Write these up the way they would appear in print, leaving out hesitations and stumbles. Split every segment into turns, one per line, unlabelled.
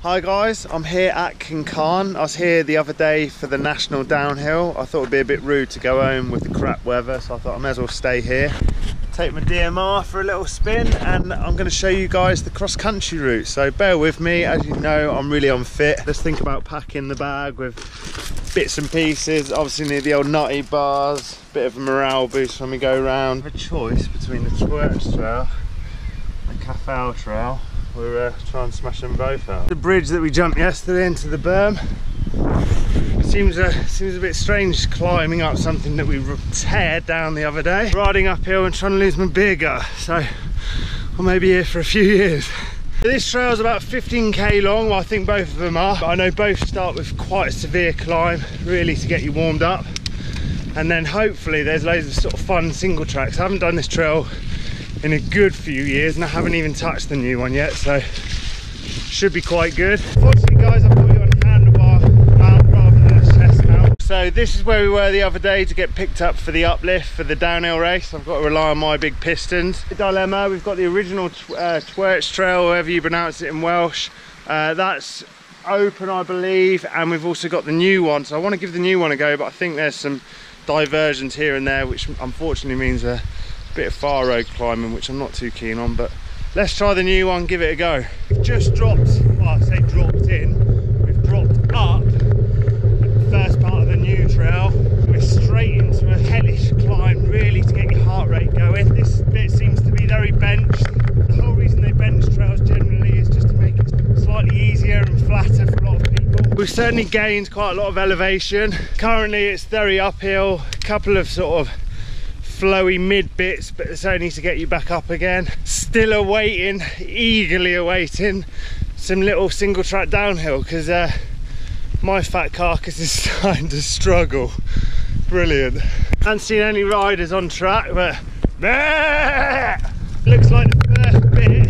Hi guys, I'm here at Cwmcarn. I was here the other day for the national downhill. I thought it'd be a bit rude to go home with the crap weather, so I thought I may as well stay here. Take my DMR for a little spin, and I'm going to show you guys the cross country route. So bear with me. As you know, I'm really unfit. Let's think about packing the bag with bits and pieces. Obviously need the old nutty bars, bit of a morale boost when we go round. A choice between the Cwmcarn trail and the Cafall trail. We're trying to smash them both out. The bridge that we jumped yesterday into the berm seems a bit strange, climbing up something that we teared down the other day. Riding uphill and trying to lose my beer gut, so I may be here for a few years. This trail is about 15k long. Well, I think both of them are, but I know both start with quite a severe climb, really, to get you warmed up. And then hopefully there's loads of sort of fun single tracks. I haven't done this trail in a good few years, and I haven't even touched the new one yet, so should be quite good. Fortunately guys, I've got you on a handlebar mount rather than a chest mount. So this is where we were the other day to get picked up for the uplift for the downhill race. I've got to rely on my big pistons. The dilemma, we've got the original Cwmcarn trail, however you pronounce it in Welsh. That's open, I believe, and we've also got the new one. So I want to give the new one a go, but I think there's some diversions here and there, which unfortunately means a bit of far road climbing, which I'm not too keen on, but let's try the new one, give it a go. We've just dropped, well, I say dropped in, we've dropped up the first part of the new trail. We're straight into a hellish climb, really, to get your heart rate going. This bit seems to be very benched. The whole reason they bench trails generally is just to make it slightly easier and flatter for a lot of people. We've certainly gained quite a lot of elevation. Currently it's very uphill, a couple of sort of flowy mid bits, but it's only to get you back up again. Still awaiting, eagerly awaiting some little single track downhill, because my fat carcass is starting to struggle. Brilliant. Haven't seen any riders on track, but looks like the first bit.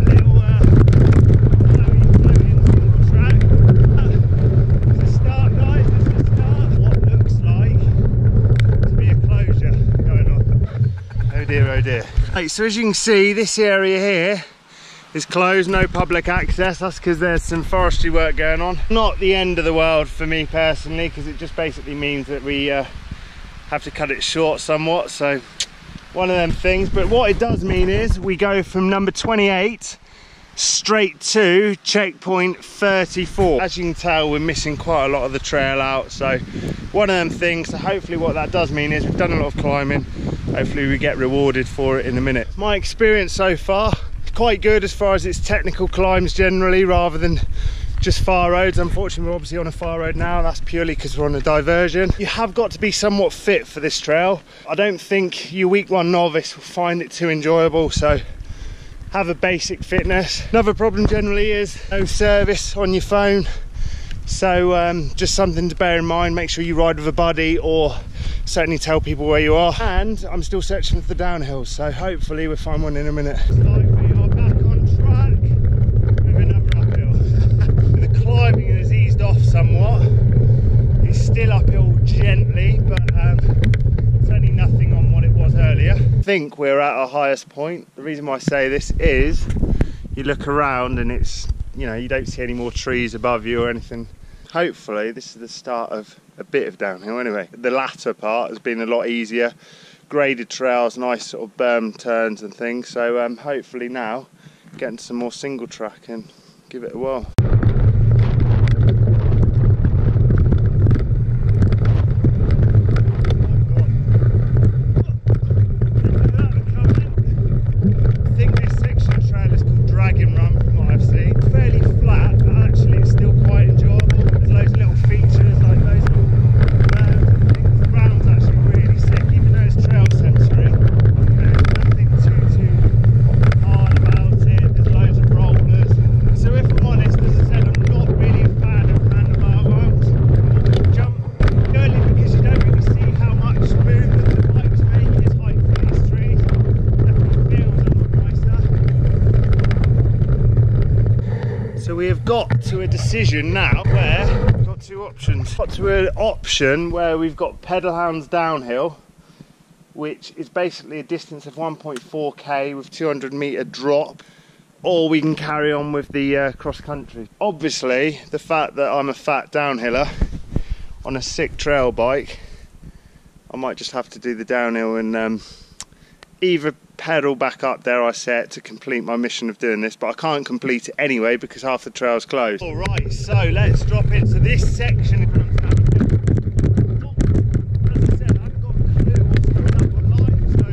Little flowy single track. This is the start, guys. This is the start. What looks like to be a closure going on. Oh dear, oh dear. Right, so as you can see, this area here is closed, no public access. That's because there's some forestry work going on. Not the end of the world for me personally, because it just basically means that we have to cut it short somewhat, so one of them things. But what it does mean is we go from number 28 straight to checkpoint 34. As you can tell, we're missing quite a lot of the trail out, so one of them things. So hopefully what that does mean is we've done a lot of climbing. Hopefully we get rewarded for it in a minute. My experience so far, quite good as far as its technical climbs generally, rather than just far roads. Unfortunately, we're obviously on a far road now. That's purely because we're on a diversion. You have got to be somewhat fit for this trail. I don't think your week one novice will find it too enjoyable, so have a basic fitness. Another problem generally is no service on your phone, so just something to bear in mind. Make sure you ride with a buddy, or certainly tell people where you are. And I'm still searching for the downhills, so hopefully we'll find one in a minute. It's like we are back on track with another uphill. The climbing has eased off somewhat. It's still uphill gently, but certainly nothing on what it was earlier. I think we're at our highest point. The reason why I say this is you look around and it's, you know, you don't see any more trees above you or anything. Hopefully this is the start of a bit of downhill anyway. The latter part has been a lot easier, graded trails, nice sort of berm turns and things, so hopefully now getting some more single track and give it a whirl. We have got to a decision now where we've got two options. Got to an option where we've got pedal hands downhill, which is basically a distance of 1.4k with 200 meter drop. or we can carry on with the cross country. Obviously, the fact that I'm a fat downhiller on a sick trail bike, I might just have to do the downhill and either pedal back up, dare I say it, to complete my mission of doing this, but I can't complete it anyway because half the trail's closed. All right, so let's drop into this section. As I said, I haven't got a clue what's coming up online, so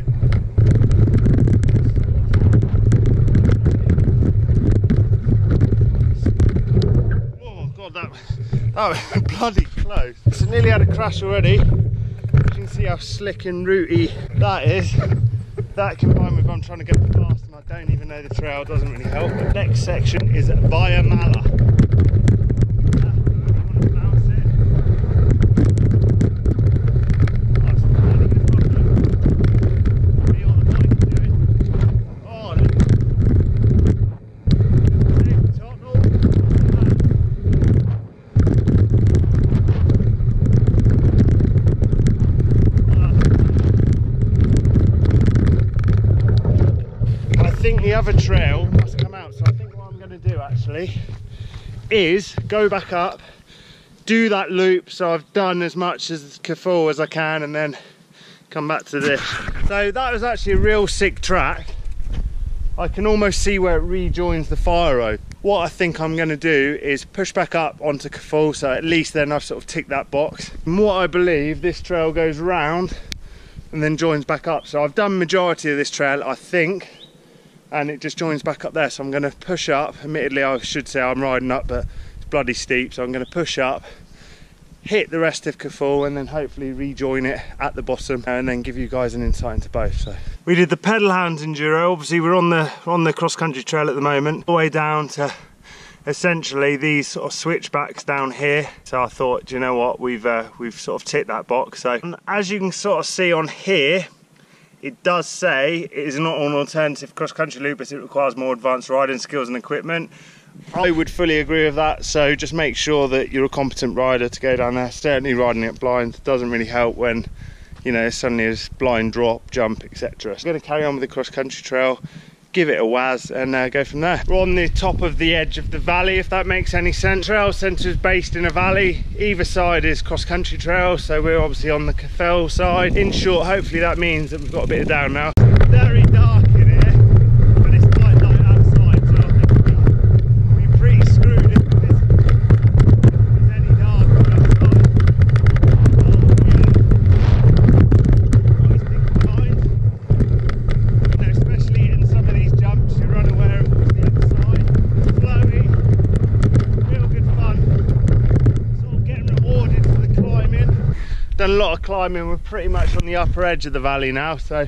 oh god, that was bloody close. So nearly had a crash already. You can see how slick and rooty that is. That combined with I'm trying to go fast and I don't even know the trail doesn't really help. The next section is via Mala. The other trail must come out, so I think what I'm going to do actually is go back up, do that loop, so I've done as much as Cafall as I can, and then come back to this. So that was actually a real sick track. I can almost see where it rejoins the fire road. What I think I'm going to do is push back up onto Cafall, so at least then I've sort of ticked that box. And what I believe, this trail goes round and then joins back up, so I've done majority of this trail I think, and it just joins back up there. So I'm going to push up. Admittedly, I should say I'm riding up, but it's bloody steep, so I'm going to push up, hit the rest of Cafall, and then hopefully rejoin it at the bottom, and then give you guys an insight into both. So we did the pedal hands enduro. Obviously we're on the cross country trail at the moment, all the way down to essentially these sort of switchbacks down here. So I thought, do you know what, we've sort of ticked that box. So as you can sort of see on here, it does say it is not an alternative cross-country loop as it requires more advanced riding skills and equipment. I would fully agree with that, so just make sure that you're a competent rider to go down there. Certainly riding it blind doesn't really help when, you know, suddenly there's blind drop, jump, etc. So I'm going to carry on with the cross-country trail, give it a whiz, and go from there. We're on the top of the edge of the valley, if that makes any sense. Trail centre is based in a valley. Either side is cross-country trail, so we're obviously on the Cafall side. In short, hopefully that means that we've got a bit of down now. Very dark in here, but it's quite light outside, so I think we'll be pretty screwed if there's any dark on outside. Always think behind. You know, especially in some of these jumps, you're unaware of what's the other side. Flowy, real good fun. Sort of getting rewarded for the climbing. Done a lot of climbing. We're pretty much on the upper edge of the valley now, so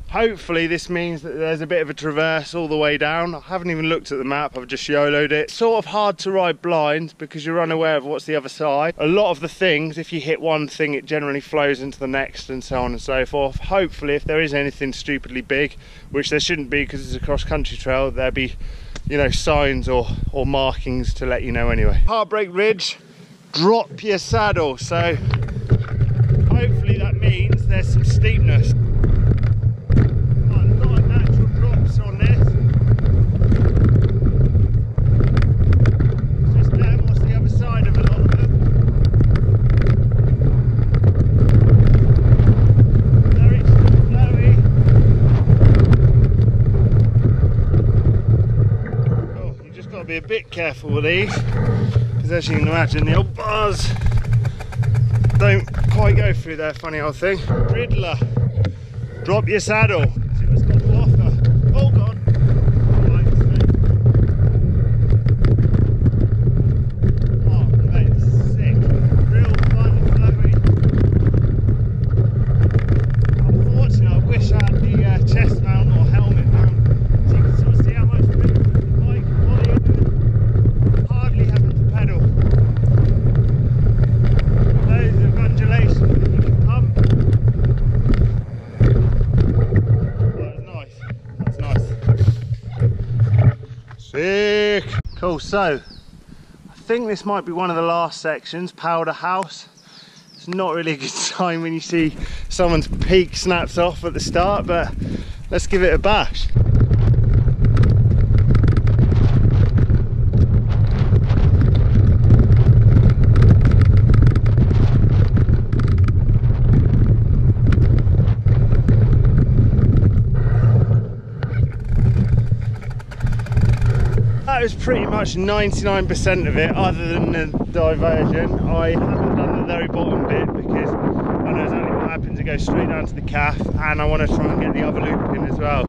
hopefully this means that there's a bit of a traverse all the way down. I haven't even looked at the map, I've just YOLO'd it. It's sort of hard to ride blind because you're unaware of what's the other side. A lot of the things, if you hit one thing, it generally flows into the next and so on and so forth. Hopefully, if there is anything stupidly big, which there shouldn't be because it's a cross-country trail, there'll be, you know, signs or markings to let you know anyway. Heartbreak Ridge, drop your saddle. So hopefully that means there's some steepness. Be a bit careful with these because, as you can imagine, the old bars don't quite go through there. Funny old thing. Riddler, drop your saddle. See what's got to offer. Oh god. Oh mate, this is sick. Real fun, flowy. Unfortunately, I wish I had the chest mount or helmet mount so you can sort of see how much sick. Cool, so I think this might be one of the last sections, Powder House. It's not really a good sign when you see someone's peak snaps off at the start, but let's give it a bash. was pretty much 99% of it, other than the diversion. I haven't done the very bottom bit because I know exactly what happens. It goes straight down to the calf, and I want to try and get the other loop in as well.